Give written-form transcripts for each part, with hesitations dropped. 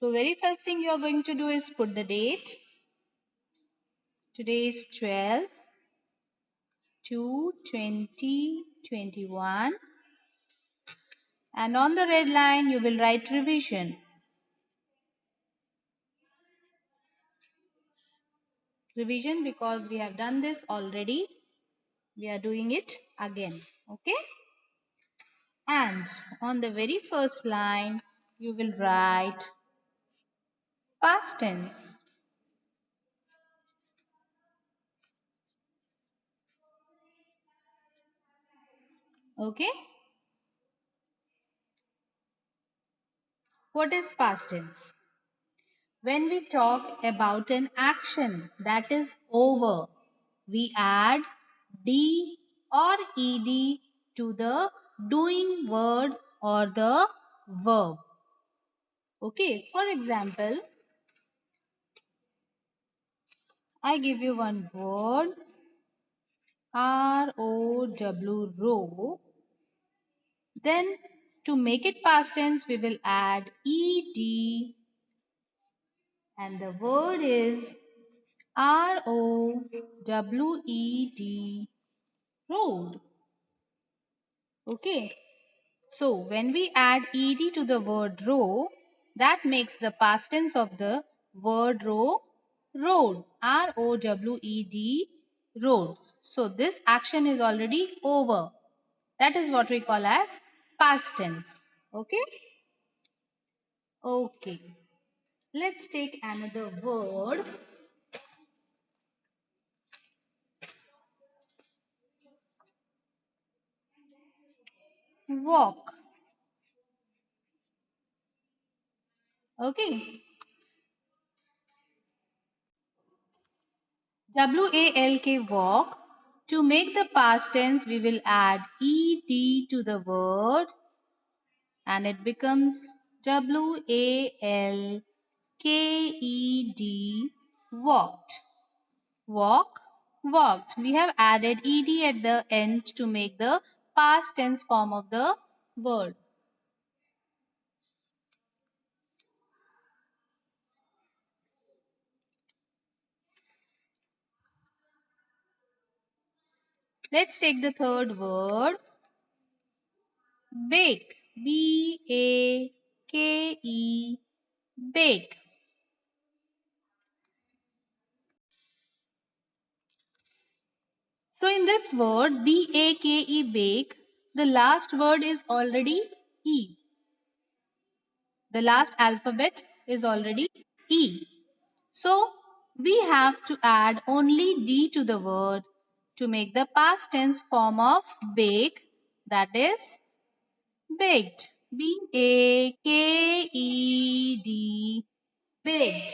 So very first thing you are going to do is put the date. Today is 12/2/2021, and on the red line you will write revision. Revision because we have done this already. We are doing it again. Okay? And on the very first line you will write past tense. Okay? What is past tense? When we talk about an action that is over, we add d or ed to the doing word or the verb. Okay, for example, I give you one word, row, row. Then to make it past tense, we will add ed, and the word is rowed, road. Okay. So when we add ed to the word row, that makes the past tense of the word row road. ROWED, road. So this action is already over. That is what we call as past tense. Okay? Okay. Let's take another word. Walk. Okay. WALK, walk. To make the past tense, we will add ed to the word and it becomes WALKED, walked. Walk, walked. We have added ed at the end to make the past tense form of the word. Let's take the third word, bake. BAKE, bake. So in this word BAKE, bake, the last word is already E. The last alphabet is already E. So we have to add only D to the word to make the past tense form of bake, that is baked. BAKED, baked.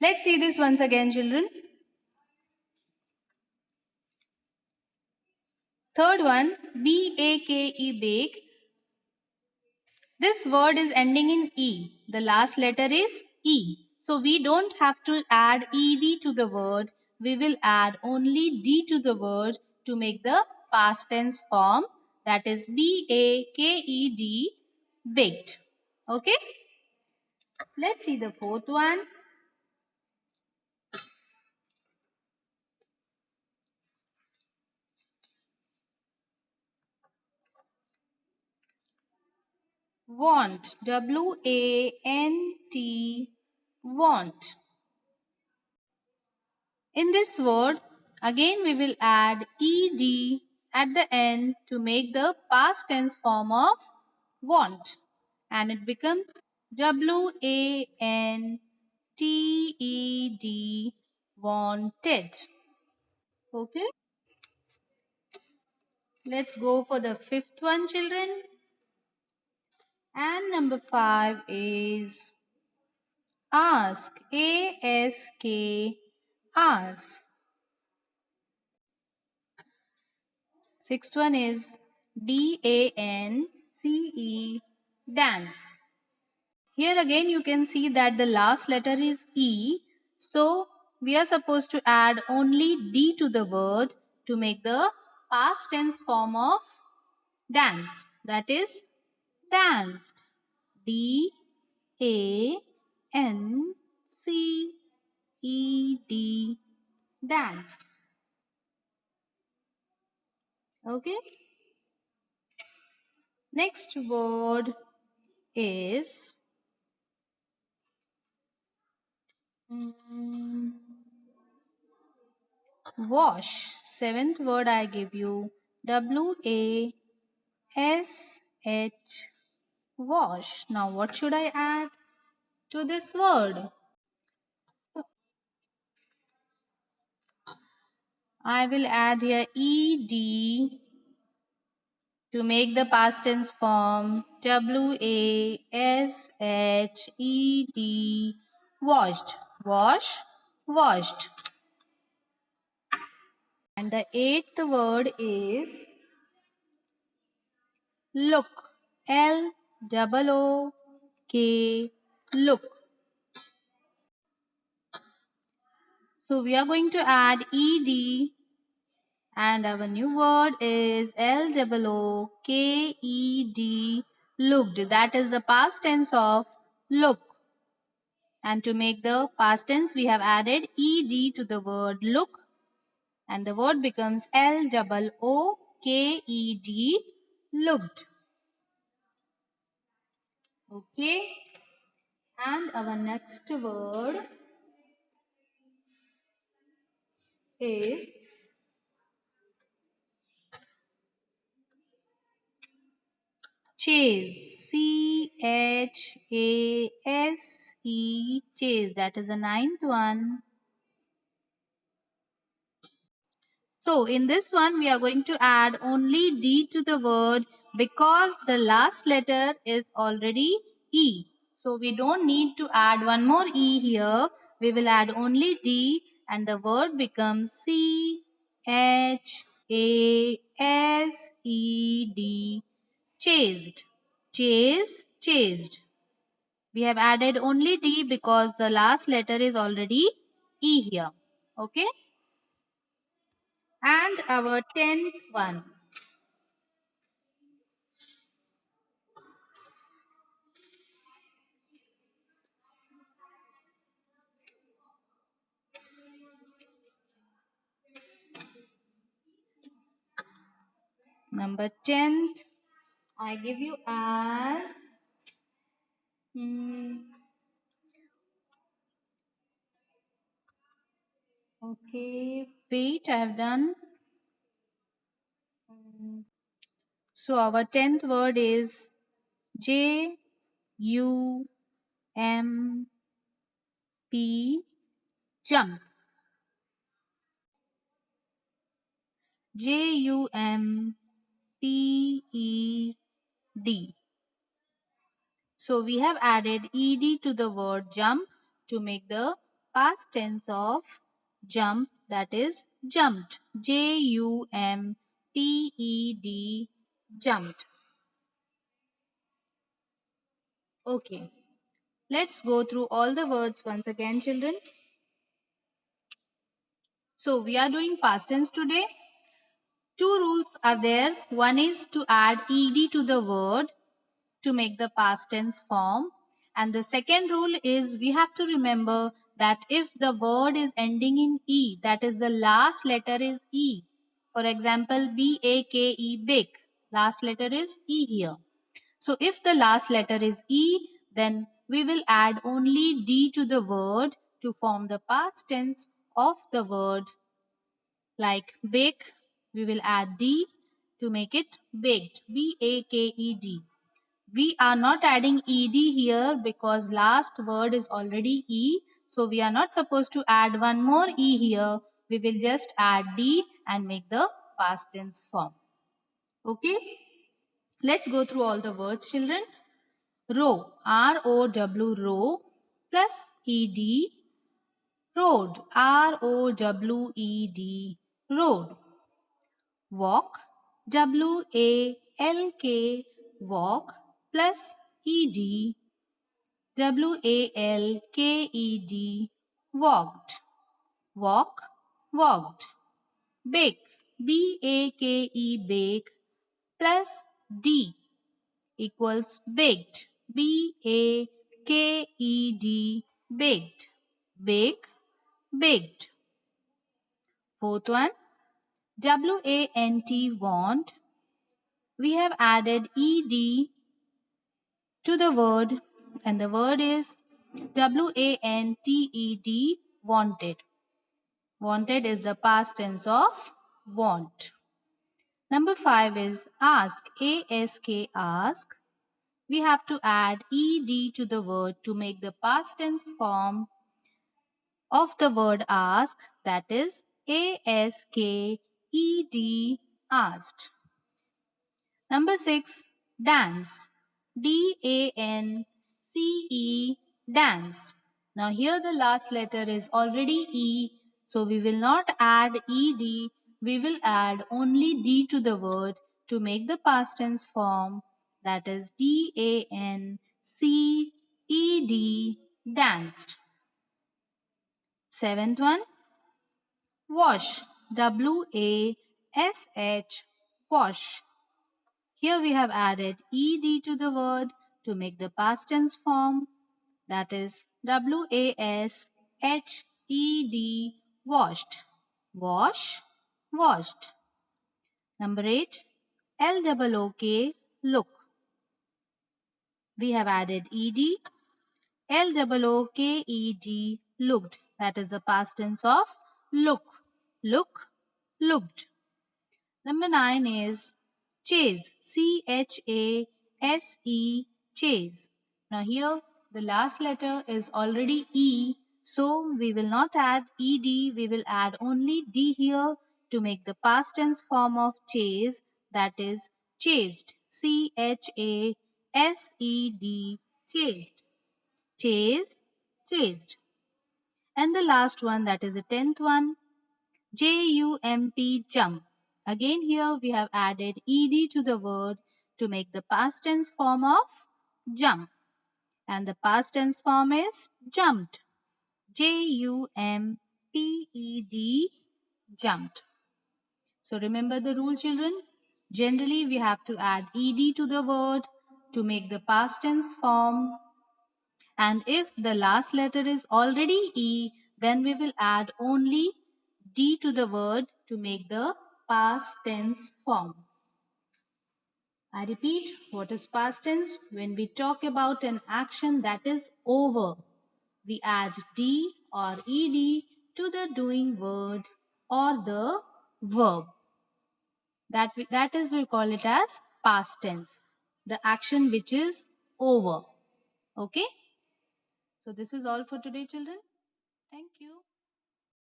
Let's see this once again, children. Third one, BAKE, bake. This word is ending in E. The last letter is E. So we don't have to add ed to the word. We will add only d to the word to make the past tense form, that is BAKED, baked. Okay? Let's see the fourth one. Want. WANT, want. In this word, again we will add ed at the end to make the past tense form of want, and it becomes WANTED, wanted. Okay, let's go for the fifth one, children. And number 5 is ask. ASK, ask. Sixth one is DANCE, dance. Here again you can see that the last letter is E. So we are supposed to add only D to the word to make the past tense form of dance. That is danced. D-A-N-C-E-D. Danced. Okay. Next word is wash. Seventh word I give you. W-A-S-H. Wash. Now what should I add to this word? I will add here ed to make the past tense form. W-A-S-H-E-D. Washed. Wash. Washed. And the eighth word is look. L-O-O-K. Look. So we are going to add ed and our new word is L-O-O-K-E-D. Looked. That is the past tense of look. And to make the past tense we have added ed to the word look and the word becomes L-O-O-K-E-D. Looked. Okay. And our next word is chase. C-H-A-S-E. Chase. That is the ninth one. So in this one we are going to add only D to the word because the last letter is already E. So we don't need to add one more E here. We will add only D and the word becomes C-H-A-S-E-D. Chased. Chase, chased. We have added only D because the last letter is already E here. Okay. And our 10th one. Number 10th, I give you as okay, wait, I have done. So our 10th word is J U M P, jump. J U M P E D. So we have added ed to the word jump to make the past tense of jump, that is jumped. J-U-M-P-E-D, jumped. Okay. Let's go through all the words once again, children. So we are doing past tense today. Two rules are there. One is to add ed to the word to make the past tense form. And the second rule is we have to remember that if the word is ending in E, that is the last letter is E. For example, B-A-K-E, bake. Last letter is E here. So if the last letter is E, then we will add only D to the word to form the past tense of the word. Like bake, we will add D to make it baked. B-A-K-E-D. We are not adding ed here because last word is already E. So we are not supposed to add one more E here. We will just add D and make the past tense form. Okay. Let's go through all the words, children. Row, R-O-W, row, plus ed, road, R-O-W-E-D, road. Walk, W-A-L-K, walk, plus ed, W-A-L-K-E-D, walked. Walk, walked. Bake, B-A-K-E, bake, plus D equals baked. B-A-K-E-D, baked. Bake, baked. Fourth one, W-A-N-T, want. We have added ed to the word, and the word is W-A-N-T-E-D, wanted. Wanted is the past tense of want. Number 5 is ask. A-S-K, ask. We have to add ed to the word to make the past tense form of the word ask, that is A-S-K-E-D, asked. Number 6, dance. D-A-N-C-E, dance. Now here the last letter is already E, so we will not add ed, we will add only D to the word to make the past tense form, that is D-A-N-C-E-D, danced. Seventh one, wash. W-A-S-H, wash. Here we have added ed to the word to make the past tense form, that is W-A-S-H-E-D, washed. Wash, washed. Number 8, L-O-O-K, look. We have added ed, L-O-O-K-E-D, looked. That is the past tense of look. Look, looked. Number 9 is chase. C-H-A-S-E, chase. Now here the last letter is already E, so we will not add ed, we will add only D here to make the past tense form of chase, that is chased. C-H-A-S-E-D, chased. Chase, chased. And the last one, that is the 10th one, J-U-M-P, jump. Again here we have added ed to the word to make the past tense form of jump. And the past tense form is jumped. J-U-M-P-E-D, jumped. So remember the rule, children. Generally we have to add ed to the word to make the past tense form. And if the last letter is already E, then we will add only D to the word to make the past tense form. I repeat, what is past tense? When we talk about an action that is over, we add D or ed to the doing word or the verb. That is, we call it as past tense. The action which is over. Okay? So this is all for today, children. Thank you.